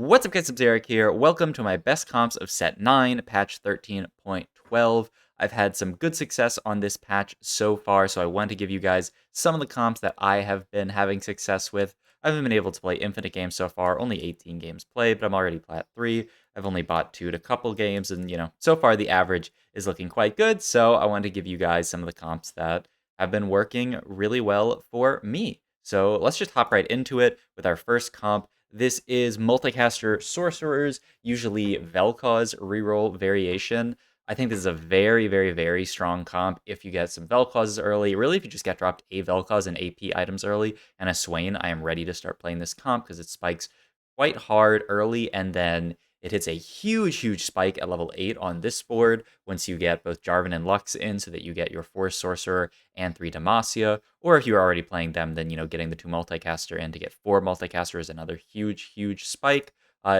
What's up guys, it's Zeri here. Welcome to my best comps of set 9, patch 13.12. I've had some good success on this patch so far, so I want to give you guys some of the comps that I have been having success with. I haven't been able to play infinite games so far, only 18 games played, but I'm already plat 3. I've only bought 2 to couple games, and so far the average is looking quite good, so I wanted to give you guys some of the comps that have been working really well for me. So let's just hop right into it with our first comp. This is Multicaster Sorcerers, usually Velkoz reroll variation. I think this is a very, very, very strong comp if you get some Velkozes early. Really, if you just get dropped a Velkoz and AP items early and a Swain, I am ready to start playing this comp because it spikes quite hard early and then it hits a huge, huge spike at level 8 on this board once you get both Jarvan and Lux in so that you get your 4 Sorcerer and 3 Demacia. Or if you're already playing them, then, getting the 2 Multicaster in to get 4 Multicaster is another huge, huge spike.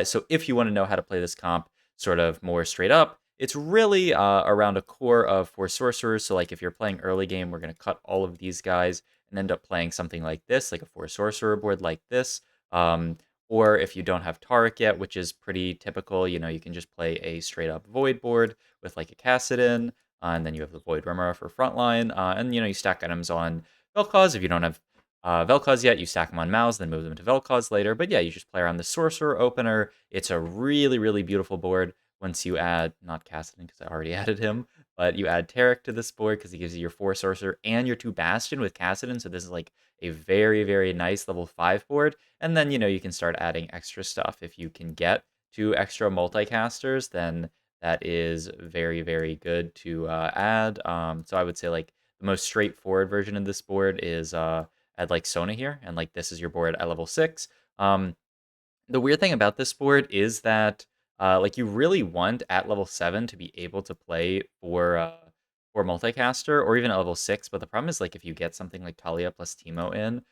So if you want to know how to play this comp sort of more straight up, it's really around a core of 4 Sorcerers. So like if you're playing early game, we're going to cut all of these guys and end up playing something like this, like a 4 Sorcerer board like this. Or if you don't have Taric yet, which is pretty typical, you can just play a straight up Void board with like a Kassadin, and then you have the Void Rimmer for frontline, and you stack items on Velkoz. If you don't have Velkoz yet, you stack them on Mouse, then move them to Velkoz later. But yeah, you just play around the Sorcerer Opener. It's a really, really beautiful board once you add, not Kassadin because I already added him, but you add Taric to this board because he gives you your 4 Sorcerer and your 2 Bastion with Kassadin. So this is like a very, very nice level 5 board. And then, you can start adding extra stuff. If you can get 2 extra multicasters, then that is very, very good to add. So I would say like the most straightforward version of this board is add like Sona here, and like this is your board at level 6. The weird thing about this board is that like you really want at level 7 to be able to play for multicaster or even at level 6, but the problem is like if you get something like Talia plus Teemo in,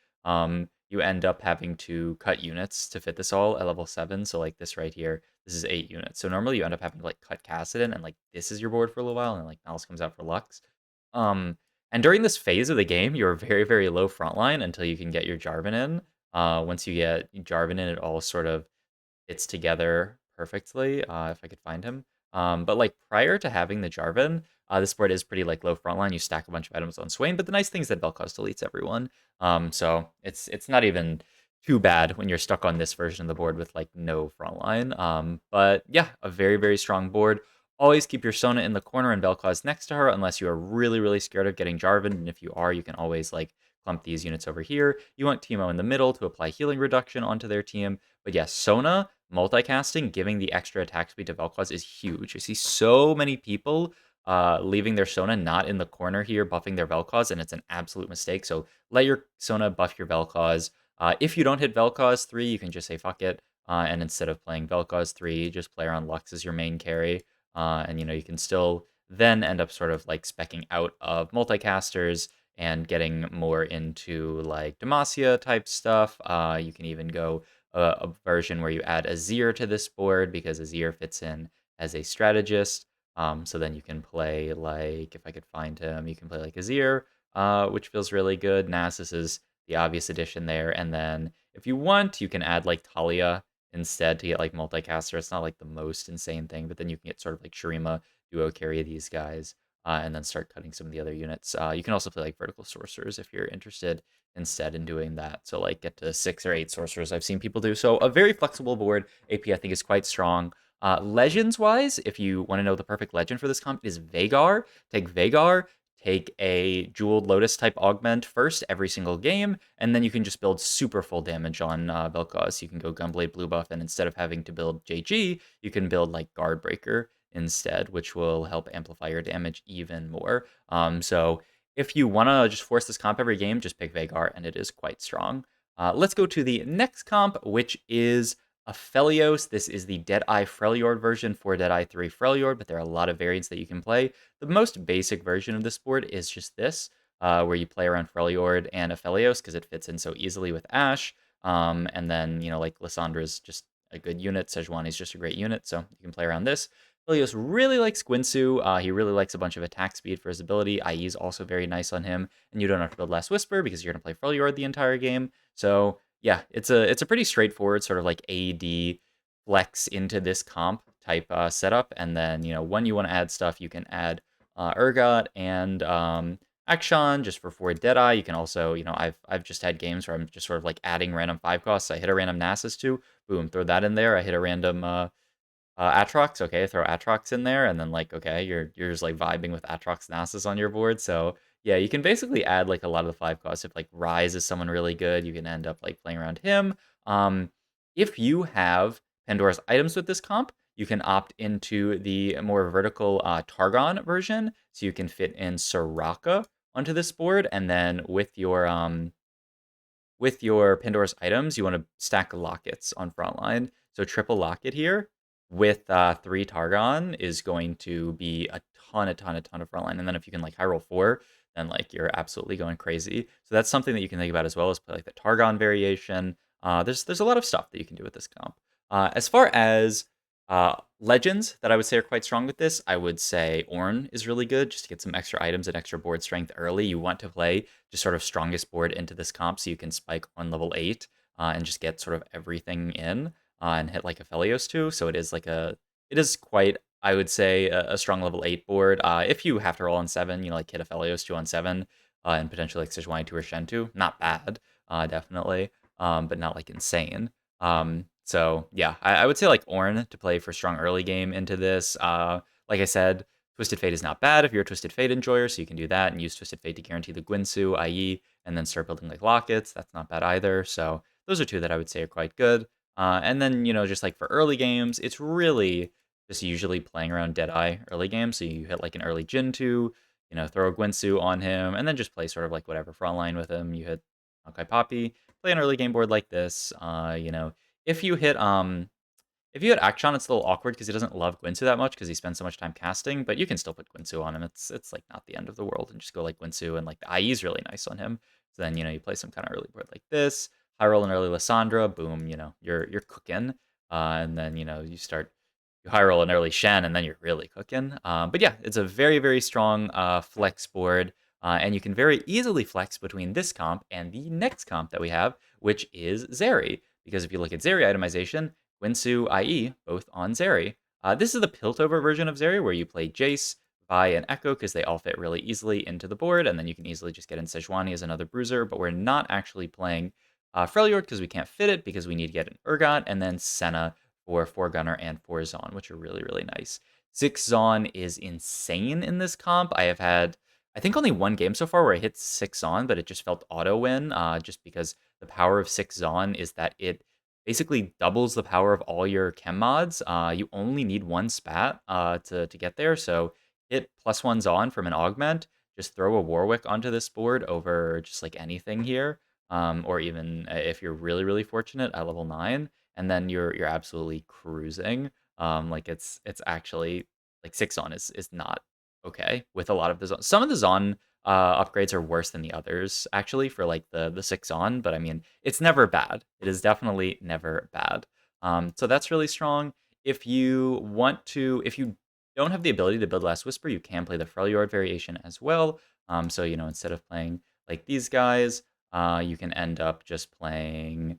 you end up having to cut units to fit this all at level 7. So like this right here, this is 8 units. So normally you end up having to like cut Kassadin and like this is your board for a little while and like Malice comes out for Lux. Um and during this phase of the game, you're very, very low frontline until you can get your Jarvan in. Once you get Jarvan in, it all sort of fits together perfectly, if I could find him. But like prior to having the Jarvan, this board is pretty like low frontline. You stack a bunch of items on Swain, but the nice thing is that Velkoz deletes everyone. So it's not even too bad when you're stuck on this version of the board with like no frontline. But yeah, a very, very strong board. Always keep your Sona in the corner and Velkoz next to her unless you are really, really scared of getting Jarvan. And if you are, you can always like clump these units over here. You want Teemo in the middle to apply healing reduction onto their team. But yes, Sona multicasting, giving the extra attack speed to Velkoz is huge. I see so many people leaving their Sona not in the corner here, buffing their Velkoz, and it's an absolute mistake. So let your Sona buff your Velkoz. If you don't hit Velkoz 3, you can just say fuck it. And instead of playing Velkoz 3, just play around Lux as your main carry. And you can still then end up sort of like specking out of multicasters and getting more into like Demacia type stuff. You can even go a version where you add Azir to this board because Azir fits in as a strategist. So then you can play like, if I could find him, you can play like Azir, which feels really good. Nasus is the obvious addition there. And then if you want, you can add like Talia instead to get like multicaster. It's not like the most insane thing, but then you can get sort of like Shurima duo carry these guys. And then start cutting some of the other units. You can also play like vertical sorcerers if you're interested instead in doing that. So like get to 6 or 8 sorcerers I've seen people do. So a very flexible board. AP I think is quite strong. Legends wise, if you want to know the perfect legend for this comp, is Veigar. Take Veigar, take a jeweled lotus type augment first every single game, and then you can just build super full damage on Velkoz. You can go Gunblade blue buff, and instead of having to build JG, you can build like Guard Breaker instead, which will help amplify your damage even more. So if you want to just force this comp every game, just pick Veigar, and it is quite strong. Let's go to the next comp, which is Aphelios. This is the Deadeye Freljord version for Deadeye 3 Freljord, but there are a lot of variants that you can play. The most basic version of this board is just this, where you play around Freljord and Aphelios because it fits in so easily with Ashe. And then, like Lyssandra's just a good unit. Sejuani's just a great unit, so you can play around this. Helios really likes Guinsoo. He really likes a bunch of attack speed for his ability. IE is also very nice on him, and you don't have to build Last Whisper because you're going to play Freljord the entire game. So yeah, it's a pretty straightforward sort of like AD flex into this comp type setup. And then, when you want to add stuff, you can add Urgot and Akshan just for 4 Deadeye. You can also, I've just had games where I'm just sort of like adding random 5 costs. I hit a random Nasus too. Boom, throw that in there. I hit a random Atrox, okay, throw Atrox in there, and then like, okay, you're just like vibing with Atrox Nasus on your board. So yeah, you can basically add like a lot of the 5 costs. If like Rise is someone really good, you can end up like playing around him. If you have Pandora's items with this comp, you can opt into the more vertical Targon version, so you can fit in Soraka onto this board, and then with your Pandora's items, you want to stack lockets on frontline. So triple locket here with 3 Targon is going to be a ton of frontline. And then if you can like high roll 4, then like you're absolutely going crazy. So that's something that you can think about as well as play like the Targon variation. There's a lot of stuff that you can do with this comp. As far as legends that I would say are quite strong with this, I would say Ornn is really good just to get some extra items and extra board strength early. You want to play just sort of strongest board into this comp so you can spike on level 8 and just get sort of everything in and hit like Aphelios too. So it is quite, I would say, a strong level 8 board. If you have to roll on 7, like hit Aphelios 2 on 7 and potentially like Sejuani 2 or Shen 2, not bad, definitely, but not like insane. So yeah, I would say like Ornn to play for strong early game into this. Like I said, Twisted Fate is not bad if you're a Twisted Fate enjoyer, so you can do that and use Twisted Fate to guarantee the Gwynsu, i.e., and then start building like lockets. That's not bad either. So those are 2 that I would say are quite good. And then, just like for early games, it's really just usually playing around Deadeye early game. So you hit like an early Jin 2, throw a Gwynsu on him, and then just play sort of like whatever frontline with him. You hit Honkai Poppy, play an early game board like this. If you hit Akshan, it's a little awkward because he doesn't love Gwynsu that much because he spends so much time casting, but you can still put Gwynsu on him. It's like not the end of the world, and just go like Gwynsu, and like the IE is really nice on him. So then you play some kind of early board like this, high roll an early Lissandra, boom, you're cooking, and then you high roll an early Shen, and then you're really cooking. But yeah, it's a very very strong flex board, and you can very easily flex between this comp and the next comp that we have, which is Zeri. Because if you look at Zeri itemization, Winsu, IE, both on Zeri. This is the Piltover version of Zeri, where you play Jace, Vi, and Echo, because they all fit really easily into the board, and then you can easily just get in Sejuani as another bruiser, but we're not actually playing Freljord, because we can't fit it, because we need to get an Urgot, and then Senna for 4 Gunner and 4 Zaun, which are really, really nice. 6 Zaun is insane in this comp. I have had, I think, only 1 game so far where I hit 6 Zaun, but it just felt auto-win, just because the power of 6 Zaun is that it basically doubles the power of all your chem mods. You only need 1 spat to get there, so hit +1 Zaun from an augment. Just throw a Warwick onto this board over just like anything here, or even if you're really really fortunate at level 9, and then you're absolutely cruising. Like it's actually like 6 Zaun is not okay with a lot of the Zaun. Some of the Zaun upgrades are worse than the others actually for like the 6 on, but I mean it's never bad. It is definitely never bad. So that's really strong. If you don't have the ability to build Last Whisper, you can play the Freljord variation as well. So instead of playing like these guys, you can end up just playing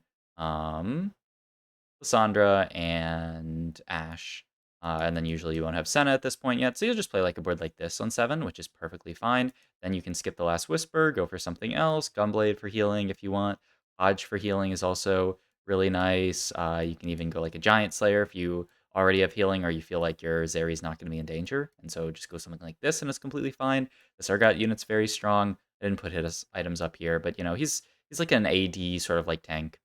Lissandra and Ash. And then usually you won't have Senna at this point yet, so you'll just play like a board like this on 7, which is perfectly fine. Then you can skip the Last Whisper, go for something else, Gunblade for healing if you want. Hodge for healing is also really nice. You can even go like a Giant Slayer if you already have healing or you feel like your Zeri's not going to be in danger. And so just go something like this and it's completely fine. The Sargot unit's very strong. I didn't put his items up here, but he's like an AD sort of like tank.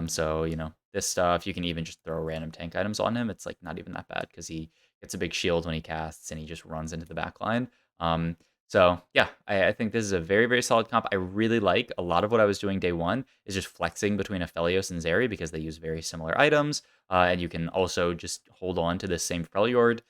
So this stuff you can even just throw random tank items on him. It's like not even that bad because he gets a big shield when he casts and he just runs into the back line. So yeah, I think this is a very very solid comp. I really like a lot of what I was doing day 1 is just flexing between Aphelios and Zeri because they use very similar items, and you can also just hold on to this same Freljord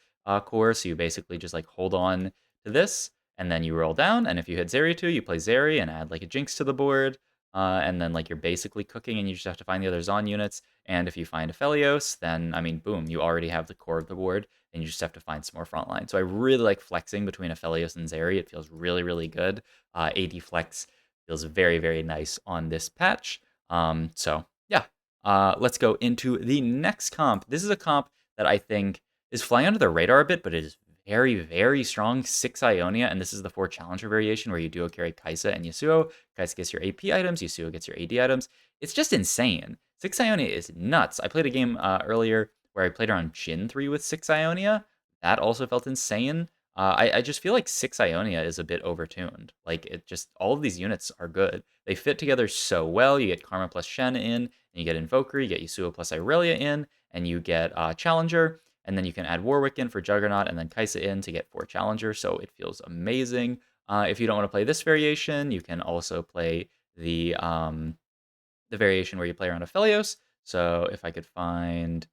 core. So you basically just like hold on to this and then you roll down, and if you hit Zeri 2, you play Zeri and add like a Jinx to the board. And then like you're basically cooking and you just have to find the other Zaun units. And if you find Aphelios, then I mean, boom, you already have the core of the board and you just have to find some more frontline. So I really like flexing between Aphelios and Zeri. It feels really, really good. AD flex feels very, very nice on this patch. So yeah, let's go into the next comp. This is a comp that I think is flying under the radar a bit, but it is very, very strong. 6 Ionia, and this is the 4 Challenger variation where you duo carry Kai'Sa and Yasuo. Kai'Sa gets your AP items, Yasuo gets your AD items. It's just insane. 6 Ionia is nuts. I played a game earlier where I played around Jhin 3 with 6 Ionia. That also felt insane. I just feel like 6 Ionia is a bit overtuned. Like, it just, all of these units are good. They fit together so well. You get Karma plus Shen in, and you get Invoker, you get Yasuo plus Irelia in, and you get Challenger, and then you can add Warwick in for Juggernaut, and then Kai'Sa in to get 4 Challenger, so it feels amazing. If you don't want to play this variation, you can also play the variation where you play around Aphelios. So if I could find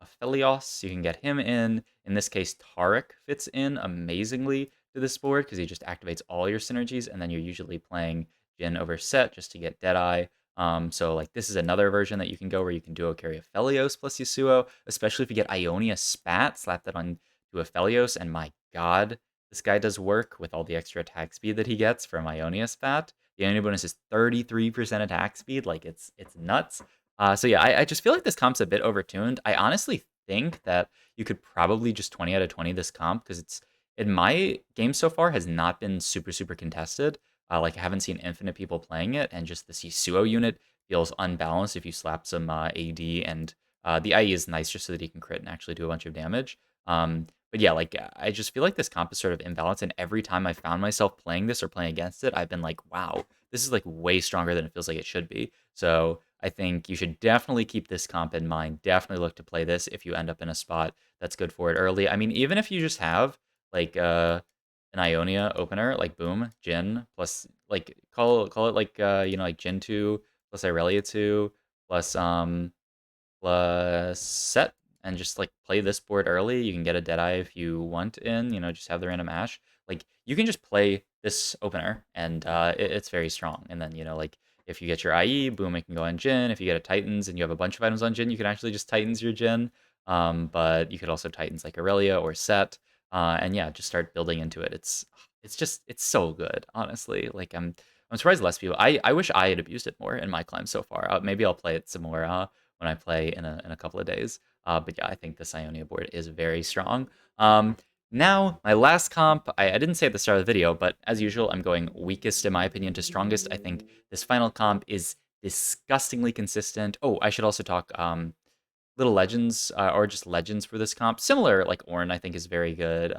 Aphelios, you can get him in. In this case, Taric fits in amazingly to this board because he just activates all your synergies, and then you're usually playing Jhin over Set just to get Deadeye. So like this is another version that you can go where you can duo carry Aphelios plus Yasuo, especially if you get Ionia Spat, slap that on to Aphelios, and my god, this guy does work with all the extra attack speed that he gets from Ionia Spat. The Ionia bonus is 33% attack speed. Like, it's nuts. So yeah, I just feel like this comp's a bit overtuned. I honestly think that you could probably just 20 out of 20 this comp because it's, in my game so far, has not been super, super contested. Like, I haven't seen infinite people playing it, and just the Yasuo unit feels unbalanced if you slap some AD, and the IE is nice just so that he can crit and actually do a bunch of damage. But yeah, like, I just feel like this comp is sort of imbalanced, and every time I found myself playing this or playing against it, I've been like, wow, this is like way stronger than it feels like it should be. So I think you should definitely keep this comp in mind. Definitely look to play this if you end up in a spot that's good for it early. I mean, even if you just have like an Ionia opener, like boom, Jhin plus like call it like like Jhin 2 plus Irelia 2 plus Set, and just like play this board early. You can get a Deadeye if you want in, just have the random Ash. Like, you can just play this opener, and it's very strong. And then, like, if you get your IE, boom, it can go on Jhin. If you get a Titans and you have a bunch of items on Jhin, you can actually just Titans your Jhin. But you could also Titans like Aurelia or Set. And yeah, just start building into it. It's so good, honestly. Like, I'm surprised less people. I wish I had abused it more in my climb so far. Maybe I'll play it some more when I play in a couple of days. But yeah, I think this Ionia board is very strong. Now, my last comp, I didn't say at the start of the video, but as usual, I'm going weakest in my opinion to strongest. I think this final comp is disgustingly consistent. Oh, I should also talk little legends or just legends for this comp. Similar, like Ornn, I think is very good.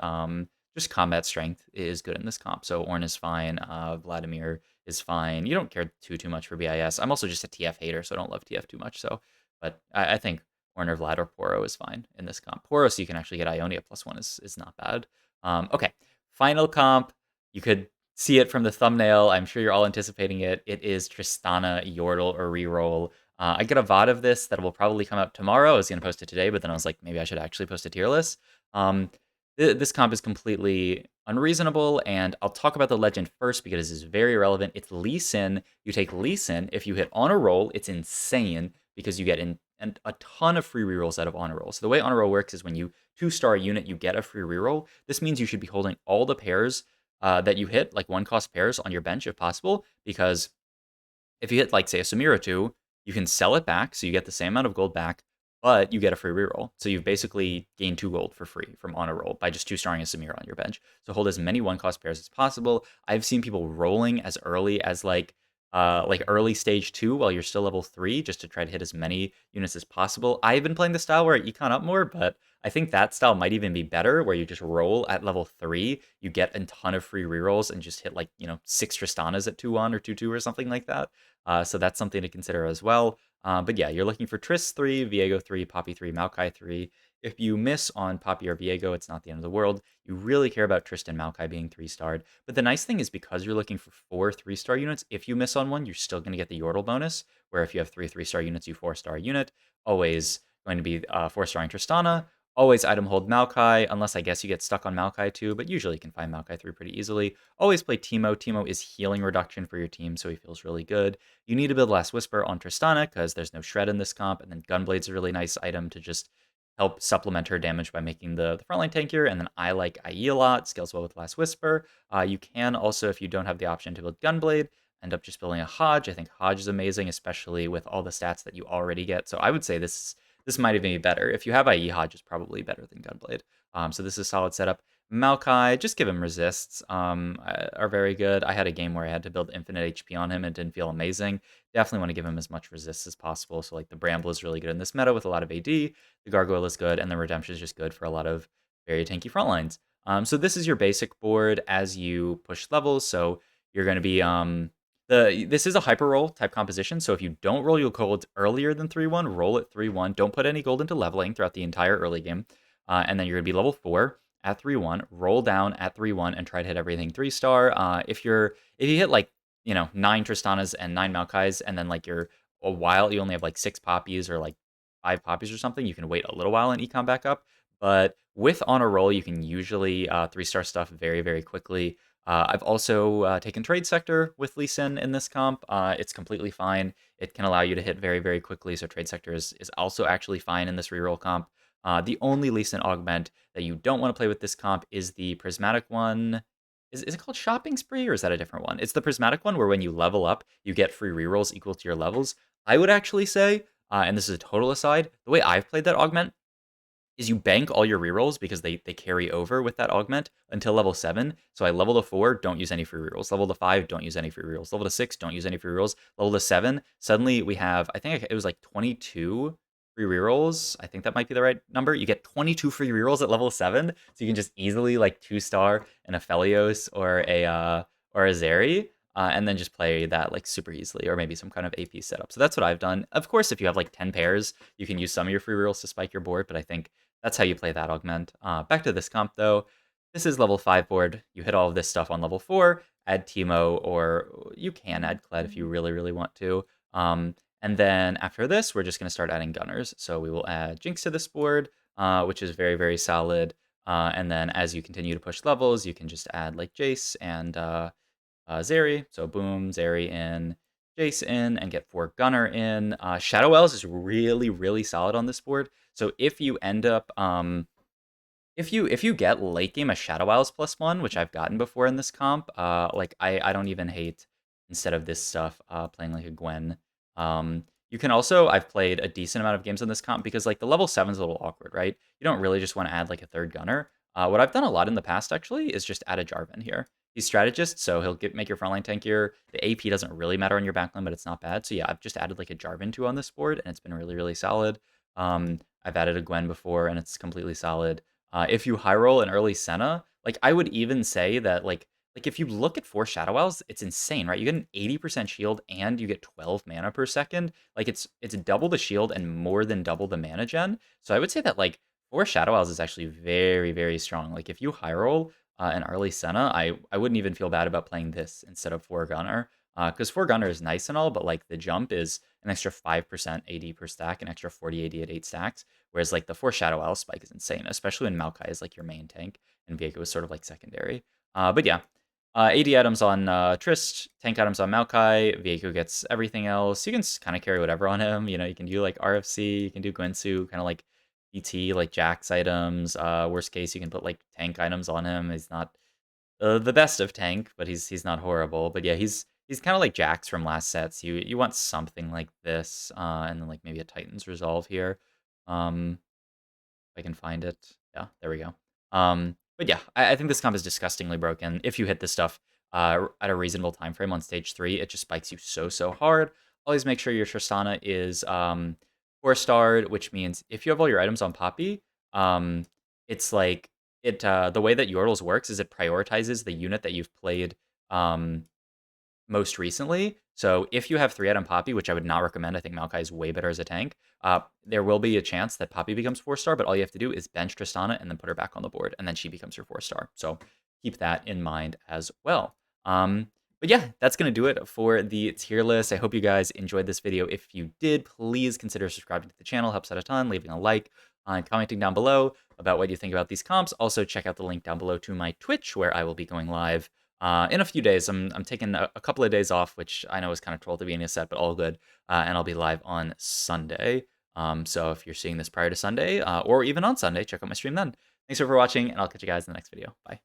Just combat strength is good in this comp. So Ornn is fine. Vladimir is fine. You don't care too much for BIS. I'm also just a TF hater, so I don't love TF too much. So, but I think Ornn or Vlad or Poro is fine in this comp. Poro, so you can actually get Ionia +1 is not bad. Okay, final comp. You could see it from the thumbnail. I'm sure you're all anticipating it. It is Tristana, Yordle, or Reroll. I got a VOD of this that will probably come out tomorrow. I was going to post it today, but then I was like, maybe I should actually post a tier list. This comp is completely unreasonable, and I'll talk about the legend first because this is very relevant. It's Lee Sin. You take Lee Sin. If you hit Honor Roll, it's insane because you get a ton of free rerolls out of Honor Roll. So the way Honor Roll works is when you 2-star a unit, you get a free reroll. This means you should be holding all the pairs that you hit, like 1-cost pairs, on your bench if possible, because if you hit, like, say, a Samira 2, you can sell it back, so you get the same amount of gold back, but you get a free reroll. So you've basically gained 2 gold for free from Honor Roll by just 2-starring a Samira on your bench. So hold as many 1-cost pairs as possible. I've seen people rolling as early as, like early stage 2 while you're still level 3 just to try to hit as many units as possible. I've been playing the style where I econ up more, but I think that style might even be better, where you just roll at level 3, you get a ton of free rerolls and just hit, like, 6 Tristanas at 2-1 or 2-2 or something like that. So that's something to consider as well. But yeah, you're looking for Triss 3, Viego 3, Poppy 3, Maokai 3. If you miss on Poppy or Viego, it's not the end of the world. You really care about Tristan Maokai being 3-starred. But the nice thing is, because you're looking for 4 3-star units, if you miss on one, you're still going to get the Yordle bonus, where if you have 3 3-star units, you 4-star unit. Always going to be 4-starring Tristana. Always item hold Maokai, unless I guess you get stuck on Maokai too, but usually you can find Maokai 3 pretty easily. Always play Teemo. Teemo is healing reduction for your team, so he feels really good. You need to build Last Whisper on Tristana, because there's no Shred in this comp, and then Gunblade's a really nice item to just help supplement her damage by making the frontline tankier, and then I like IE a lot, scales well with Last Whisper. You can also, if you don't have the option to build Gunblade, end up just building a Hodge. I think Hodge is amazing, especially with all the stats that you already get. So I would say this might even be better. If you have IE, Hodge is probably better than Gunblade. So this is a solid setup. Maokai, just give him resists, are very good. I had a game where I had to build infinite HP on him and it didn't feel amazing. Definitely want to give him as much resist as possible. So like the Bramble is really good in this meta with a lot of AD. The Gargoyle is good, and the Redemption is just good for a lot of very tanky front lines. So this is your basic board as you push levels. So you're going to be this is a hyper roll type composition. So if you don't roll your gold earlier than 3-1, roll at 3-1. Don't put any gold into leveling throughout the entire early game, and then you're going to be level 4 at 3-1. Roll down at 3-1 and try to hit everything 3-star. If you hit like 9 Tristanas and 9 Maokais, and then like you're a while you only have like 6 poppies or like 5 poppies or something, you can wait a little while and econ back up. But with on a roll, you can usually 3-star stuff very, very quickly. I've also taken Trade Sector with Lee Sin in this comp. It's completely fine. It can allow you to hit very, very quickly, so Trade Sector is also actually fine in this reroll comp. The only Lee Sin augment that you don't want to play with this comp is the Prismatic one. Is it called Shopping Spree, or is that a different one? It's the Prismatic one where when you level up, you get free rerolls equal to your levels. I would actually say, and this is a total aside, the way I've played that augment is you bank all your rerolls because they carry over with that augment until level 7. So I level to 4, don't use any free rerolls. Level to 5, don't use any free rerolls. Level to 6, don't use any free rerolls. Level to 7, suddenly we have, I think it was like 22 free rerolls. I think that might be the right number. You get 22 free rerolls at level 7, so you can just easily like 2-star an Aphelios or a Zeri. And then just play that like super easily, or maybe some kind of AP setup. So that's what I've done. Of course, if you have like 10 pairs, you can use some of your free rerolls to spike your board, but I think that's how you play that augment. Back to this comp though. This is level 5 board. You hit all of this stuff on level 4, add Teemo, or you can add Kled if you really, really want to. And then after this, we're just going to start adding Gunners. So we will add Jinx to this board, which is very, very solid. And then as you continue to push levels, you can just add like Jace and Zeri. So boom, Zeri in, Jace in, and get 4 Gunner in. Shadow Wells is really, really solid on this board. So if you end up, if you get late game a Shadow Owls +1, which I've gotten before in this comp, like I don't even hate, instead of this stuff, playing like a Gwen. You can also, I've played a decent amount of games on this comp because like the level 7 is a little awkward, right? You don't really just want to add like a 3rd gunner. What I've done a lot in the past actually is just add a Jarvan here. He's strategist, so he'll make your frontline tankier. The AP doesn't really matter on your backline, but it's not bad. So yeah, I've just added like a Jarvan 2 on this board, and it's been really, really solid. I've added a Gwen before, and it's completely solid. If you high roll an early Senna, like I would even say that like if you look at 4 Shadow Owls, it's insane, right? You get an 80% shield and you get 12 mana per second. Like it's double the shield and more than double the mana gen. So I would say that like 4 Shadow Owls is actually very, very strong. Like if you high roll an early Senna, I wouldn't even feel bad about playing this instead of 4 Gunner. Because 4 Gunner is nice and all, but like the jump is an extra 5% AD per stack, an extra 40 AD at 8 stacks. Whereas like the 4 Shadow Owl spike is insane, especially when Maokai is like your main tank and Viego is sort of like secondary. But yeah, AD items on Trist, tank items on Maokai, Viego gets everything else. You can kind of carry whatever on him. You know, you can do like RFC, you can do Guinsoo, kind of like PT, like Jax items. Worst case, you can put like tank items on him. He's not the best of tank, but he's not horrible. But yeah, he's kind of like Jax from last sets. You want something like this, and then like maybe a Titan's Resolve here. If I can find it. Yeah, there we go. But yeah, I think this comp is disgustingly broken. If you hit this stuff at a reasonable time frame on stage 3, it just spikes you so hard. Always make sure your Tristana is 4-starred, which means if you have all your items on Poppy, it's like the way that Yordles works is it prioritizes the unit that you've played most recently. So if you have 3-item Poppy, which I would not recommend, I think Maokai is way better as a tank, there will be a chance that Poppy becomes 4-star, but all you have to do is bench Tristana and then put her back on the board, and then she becomes your 4-star. So keep that in mind as well. But yeah, that's going to do it for the tier list. I hope you guys enjoyed this video. If you did, please consider subscribing to the channel. Helps out a ton. Leaving a like, and commenting down below about what you think about these comps. Also, check out the link down below to my Twitch, where I will be going live in a few days. I'm taking a couple of days off, which I know is kind of troll to be in a set, but all good. And I'll be live on Sunday. So if you're seeing this prior to Sunday, or even on Sunday, check out my stream then. Thanks for watching, and I'll catch you guys in the next video. Bye.